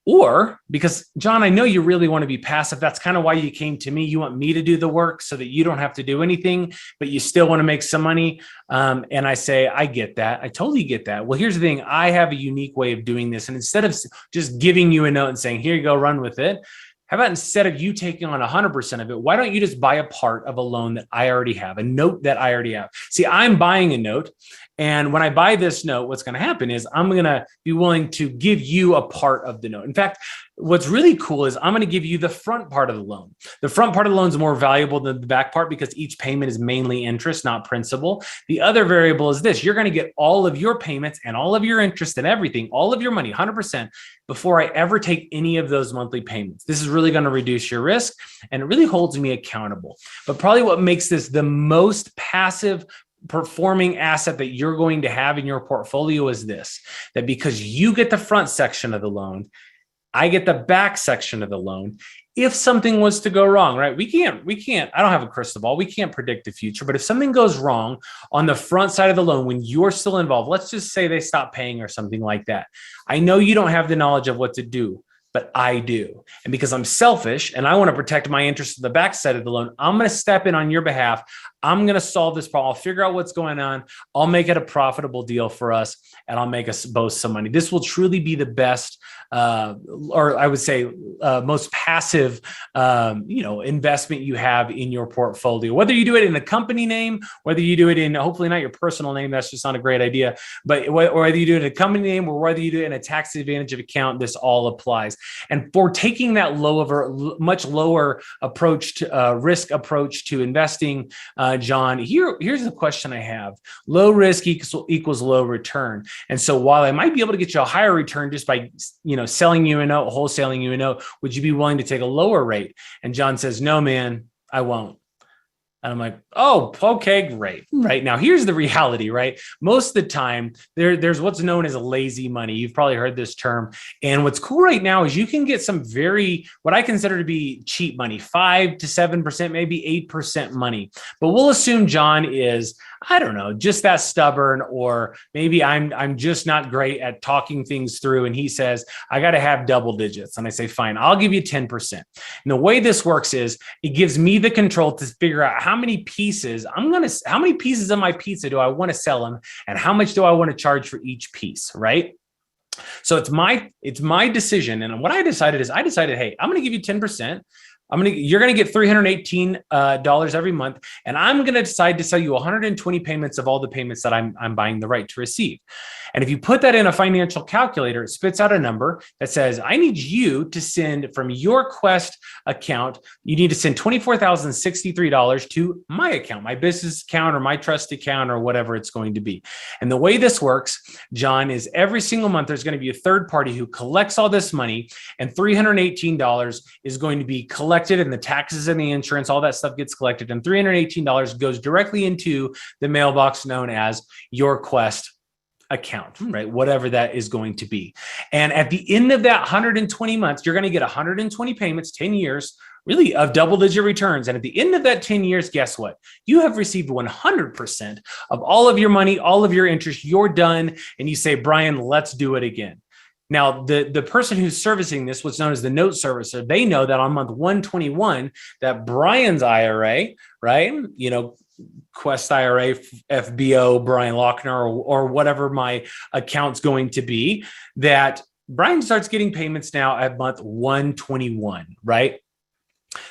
Or because, John, I know you really want to be passive. That's kind of why you came to me. You want me to do the work so that you don't have to do anything, but you still want to make some money. And I say, I get that. I totally get that. Well, here's the thing. I have a unique way of doing this. And instead of just giving you a note and saying, here you go, run with it, How about instead of you taking on 100% of it, why don't you just buy a part of a loan that I already have, a note that I already have? See, I'm buying a note. And when I buy this note, what's going to happen is I'm going to be willing to give you a part of the note. In fact, what's really cool is I'm going to give you the front part of the loan. The front part of the loan is more valuable than the back part because each payment is mainly interest, not principal. The other variable is this: you're going to get all of your payments and all of your interest and everything, all of your money, 100%, before I ever take any of those monthly payments. This is really going to reduce your risk, and it really holds me accountable. But probably what makes this the most passive performing asset that you're going to have in your portfolio is this: that because you get the front section of the loan, I get the back section of the loan. If something was to go wrong, right? We can't, I don't have a crystal ball. We can't predict the future, but if something goes wrong on the front side of the loan, when you're still involved, let's just say they stop paying or something like that. I know you don't have the knowledge of what to do, but I do. And because I'm selfish and I want to protect my interest in the back side of the loan, I'm going to step in on your behalf. I'm going to solve this problem. I'll figure out what's going on. I'll make it a profitable deal for us, and I'll make us both some money. This will truly be the best, or I would say most passive, investment you have in your portfolio. Whether you do it in a company name, whether you do it in, hopefully not your personal name, that's just not a great idea, but whether you do it in a company name or whether you do it in a tax advantage account, this all applies. And for taking that much lower approach to risk approach to investing, John, here's the question I have. Low risk equals low return. And so while I might be able to get you a higher return just by, selling you a note, wholesaling you a note, would you be willing to take a lower rate? And John says, no, man, I won't. And I'm like, oh, okay, great. Right now, here's the reality, right? Most of the time, there's what's known as lazy money. You've probably heard this term. And what's cool right now is you can get some what I consider to be cheap money, 5 to 7%, maybe 8% money. But we'll assume John is, I don't know, just that stubborn, or maybe I'm just not great at talking things through. And he says, I got to have double digits. And I say, fine, I'll give you 10%. And the way this works is it gives me the control to figure out how many pieces of my pizza do I want to sell them, and how much do I want to charge for each piece, right? So it's my decision. And what I decided, hey, I'm going to give you 10%. You're going to get $318 every month, and I'm going to decide to sell you 120 payments of all the payments that I'm buying the right to receive. And if you put that in a financial calculator, it spits out a number that says, I need you to send from your Quest account, you need to send $24,063 to my account, my business account or my trust account or whatever it's going to be. And the way this works, John, is every single month there's going to be a third party who collects all this money, and $318 is going to be collected, and the taxes and the insurance, all that stuff gets collected, and $318 goes directly into the mailbox known as your Quest account, right? Whatever that is going to be. And at the end of that 120 months, you're going to get 120 payments, 10 years, really, of double-digit returns. And at the end of that 10 years, guess what? You have received 100% of all of your money, all of your interest. You're done. And you say, Brian, let's do it again. Now, the person who's servicing this, what's known as the note servicer, they know that on month 121, that Brian's IRA, right? Quest IRA, FBO, Brian Lauchner, or whatever my account's going to be, that Brian starts getting payments now at month 121, right?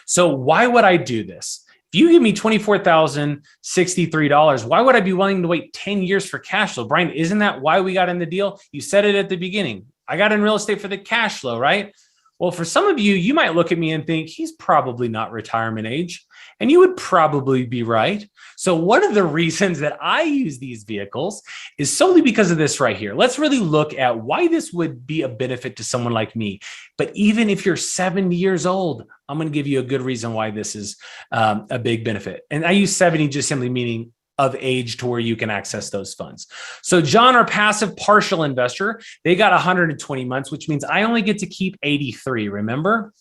So why would I do this? If you give me $24,063, why would I be willing to wait 10 years for cash flow? Brian, isn't that why we got in the deal? You said it at the beginning. I got in real estate for the cash flow, right? Well, for some of you, you might look at me and think he's probably not retirement age. And you would probably be right. So one of the reasons that I use these vehicles is solely because of this right here. Let's really look at why this would be a benefit to someone like me. But even if you're 70 years old, I'm going to give you a good reason why this is a big benefit. And I use 70 just simply meaning of age to where you can access those funds. So John, our passive partial investor, they got 120 months, which means I only get to keep 83, remember?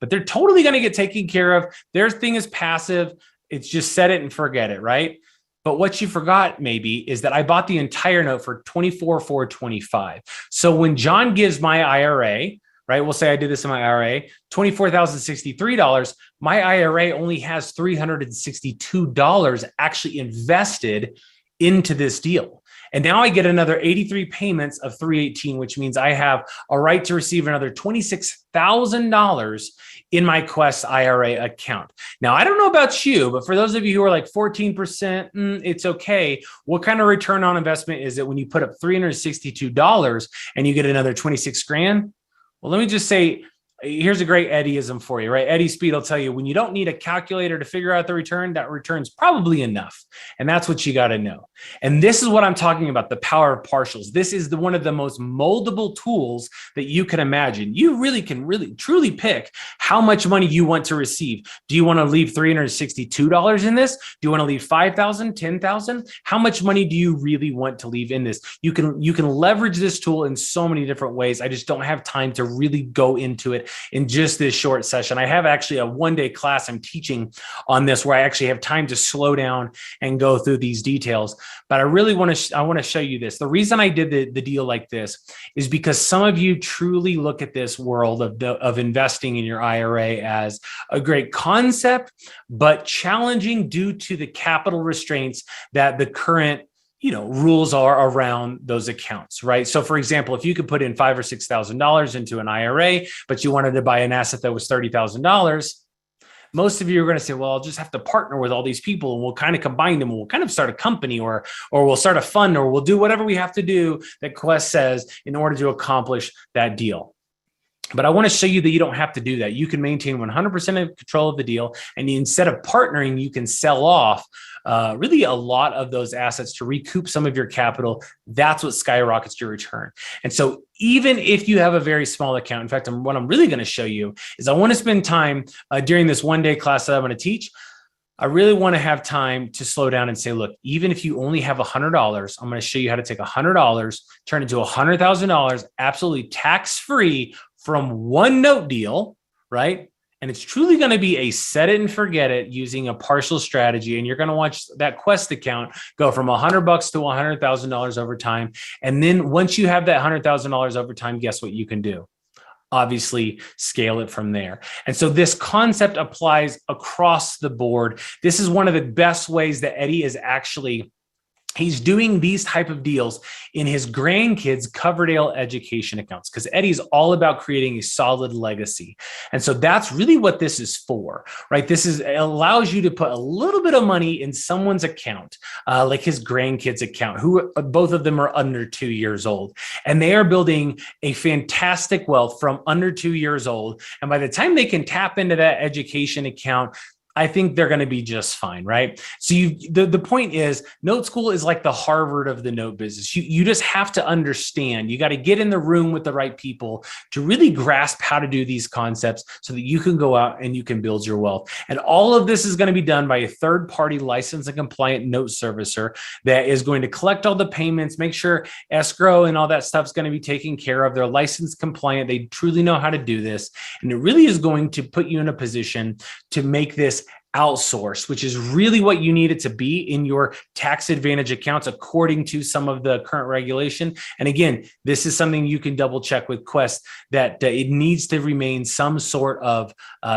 But they're totally going to get taken care of. Their thing is passive. It's just set it and forget it, right? But what you forgot maybe is that I bought the entire note for $24,425. So when John gives my IRA, right, we'll say I did this in my IRA, $24,063, my IRA only has $362 actually invested into this deal. And now I get another 83 payments of 318, which means I have a right to receive another $26,000 in my Quest IRA account. Now, I don't know about you, but for those of you who are like 14%, it's okay. What kind of return on investment is it when you put up $362 and you get another 26 grand? Well, let me just say, here's a great Eddieism for you, right? Eddie Speed will tell you when you don't need a calculator to figure out the return, that return's probably enough. And that's what you got to know. And this is what I'm talking about, the power of partials. This is one of the most moldable tools that you can imagine. You really can truly pick how much money you want to receive. Do you want to leave $362 in this? Do you want to leave $5,000, $10,000? How much money do you really want to leave in this? You can leverage this tool in so many different ways. I just don't have time to really go into it in just this short session. I have actually a one-day class I'm teaching on this where I actually have time to slow down and go through these details. But I really want to show you this. The reason I did the deal like this is because some of you truly look at this world of investing in your IRA as a great concept, but challenging due to the capital restraints that the current rules are around those accounts, right? So for example, if you could put in $5,000 or $6,000 into an IRA, but you wanted to buy an asset that was $30,000, most of you are going to say, well, I'll just have to partner with all these people and we'll kind of combine them and we'll kind of start a company or we'll start a fund or we'll do whatever we have to do that Quest says in order to accomplish that deal. But I want to show you that you don't have to do that. You can maintain 100% of control of the deal. And instead of partnering, you can sell off really a lot of those assets to recoup some of your capital. That's what skyrockets your return. And so even if you have a very small account, in fact, what I'm really going to show you is I want to spend time during this one-day class that I'm going to teach. I really want to have time to slow down and say, look, even if you only have $100, I'm going to show you how to take $100, turn it into $100,000, absolutely tax-free from one note deal, right? And it's truly going to be a set it and forget it using a partial strategy. And you're going to watch that Quest account go from $100 to $100,000 over time. And then once you have that $100,000 over time, guess what you can do? Obviously scale it from there. And so this concept applies across the board. This is one of the best ways that Eddie is actually he's doing these type of deals in his grandkids' Coverdale education accounts because Eddie's all about creating a solid legacy. And so that's really what this is for, right? It allows you to put a little bit of money in someone's account, like his grandkids' account, who both of them are under 2 years old. And they are building a fantastic wealth from under 2 years old. And by the time they can tap into that education account, I think they're going to be just fine, right? So the point is, NoteSchool is like the Harvard of the note business. You just have to understand. You got to get in the room with the right people to really grasp how to do these concepts so that you can go out and you can build your wealth. And all of this is going to be done by a third-party licensed and compliant note servicer that is going to collect all the payments, make sure escrow and all that stuff is going to be taken care of. They're licensed compliant. They truly know how to do this. And it really is going to put you in a position to make this outsourced, which is really what you need it to be in your tax advantage accounts, according to some of the current regulation. And again, this is something you can double check with Quest that it needs to remain some sort of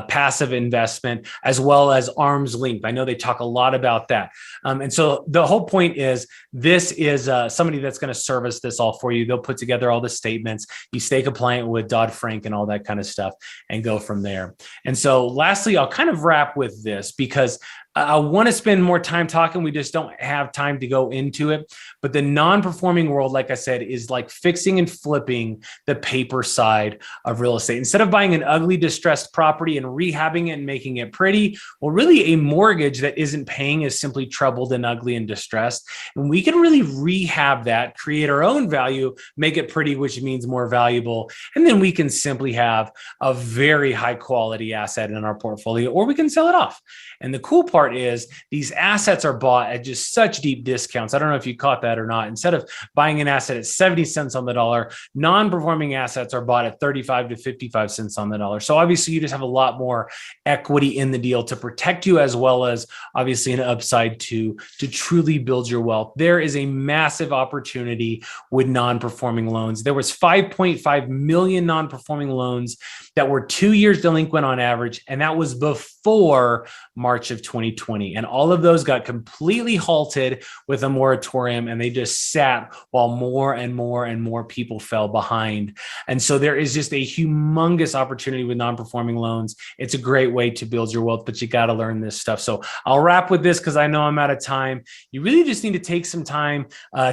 passive investment as well as arm's length. I know they talk a lot about that. And so the whole point is this is somebody that's going to service this all for you. They'll put together all the statements. You stay compliant with Dodd-Frank and all that kind of stuff and go from there. And so lastly, I'll kind of wrap with this, because I want to spend more time talking. We just don't have time to go into it. But the non-performing world, like I said, is like fixing and flipping the paper side of real estate. Instead of buying an ugly, distressed property and rehabbing it and making it pretty, well, really a mortgage that isn't paying is simply troubled and ugly and distressed. And we can really rehab that, create our own value, make it pretty, which means more valuable. And then we can simply have a very high quality asset in our portfolio, or we can sell it off. And the cool part is these assets are bought at just such deep discounts. I don't know if you caught that or not. Instead of buying an asset at 70 cents on the dollar, non-performing assets are bought at 35 to 55 cents on the dollar. So obviously you just have a lot more equity in the deal to protect you, as well as obviously an upside to truly build your wealth. There is a massive opportunity with non-performing loans. There was 5.5 million non-performing loans that were 2 years delinquent on average, and that was before March of 2020. 2020. And all of those got completely halted with a moratorium, and they just sat while more and more and more people fell behind. And so there is just a humongous opportunity with non-performing loans. It's a great way to build your wealth, but you got to learn this stuff. So I'll wrap with this because I know I'm out of time. You really just need to take some time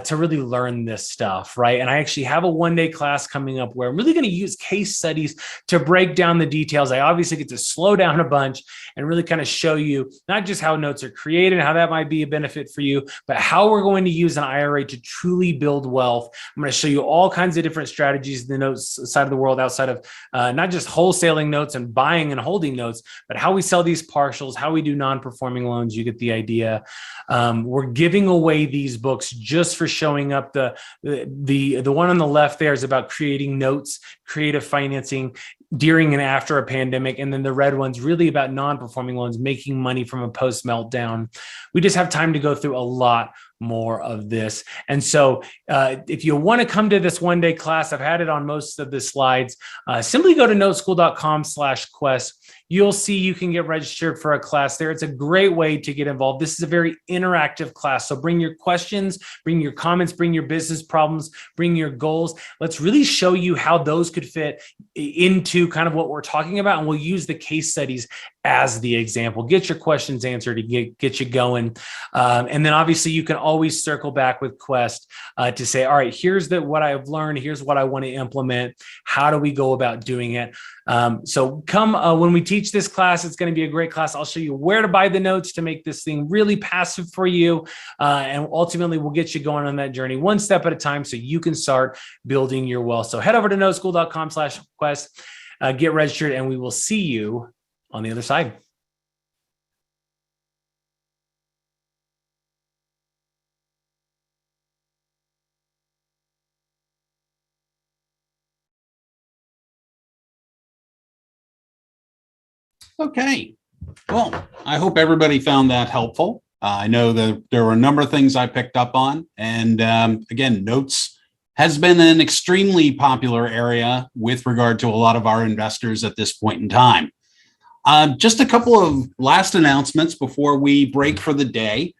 to really learn this stuff, right? And I actually have a one-day class coming up where I'm really going to use case studies to break down the details. I obviously get to slow down a bunch and really kind of show you not just how notes are created and how that might be a benefit for you, but how we're going to use an IRA to truly build wealth. I'm going to show you all kinds of different strategies in the notes side of the world, outside of not just wholesaling notes and buying and holding notes, but how we sell these partials, how we do non-performing loans. You get the idea. We're giving away these books just for showing up. The one on the left there is about creating notes, creative financing during and after a pandemic. And then the red one's really about non-performing loans, making money from a post-meltdown. We just have time to go through a lot more of this. And so if you want to come to this one-day class, I've had it on most of the slides. Simply go to noteschool.com/quest. You'll see you can get registered for a class there. It's a great way to get involved. This is a very interactive class. So bring your questions, bring your comments, bring your business problems, bring your goals. Let's really show you how those could fit into kind of what we're talking about. And we'll use the case studies as the example. Get your questions answered to get you going. And then obviously you can always circle back with Quest to say, all right, here's what I've learned. Here's what I want to implement. How do we go about doing it? So come when we teach this class, it's going to be a great class. I'll show you where to buy the notes to make this thing really passive for you. And ultimately we'll get you going on that journey one step at a time so you can start building your wealth. So head over to noteschool.com/quest, get registered, and we will see you on the other side. Okay. Well, I hope everybody found that helpful. I know that there were a number of things I picked up on. And again, notes has been an extremely popular area with regard to a lot of our investors at this point in time. Just a couple of last announcements before we break for the day.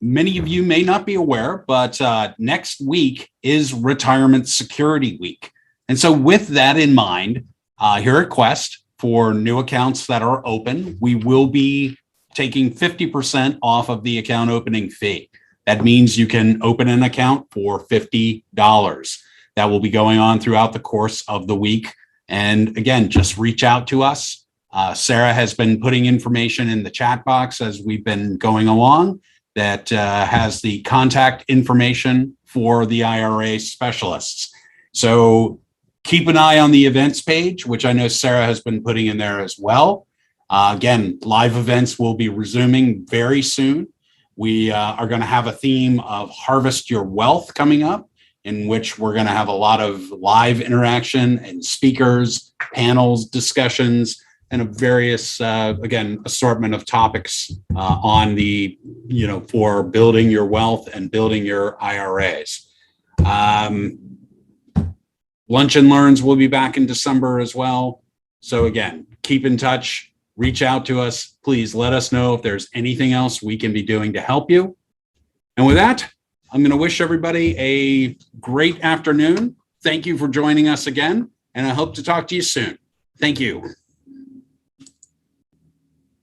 Many of you may not be aware, but next week is Retirement Security Week. And so with that in mind, here at Quest, for new accounts that are open, we will be taking 50% off of the account opening fee. That means you can open an account for $50. That will be going on throughout the course of the week. And again, just reach out to us. Sarah has been putting information in the chat box as we've been going along that has the contact information for the IRA specialists. So keep an eye on the events page, which I know Sarah has been putting in there as well. Again, live events will be resuming very soon. We are going to have a theme of Harvest Your Wealth coming up, in which we're going to have a lot of live interaction and speakers, panels, discussions, and a various, again, assortment of topics on the, for building your wealth and building your IRAs. Lunch and Learns will be back in December as well. So again, keep in touch, reach out to us. Please let us know if there's anything else we can be doing to help you. And with that, I'm going to wish everybody a great afternoon. Thank you for joining us again, and I hope to talk to you soon. Thank you.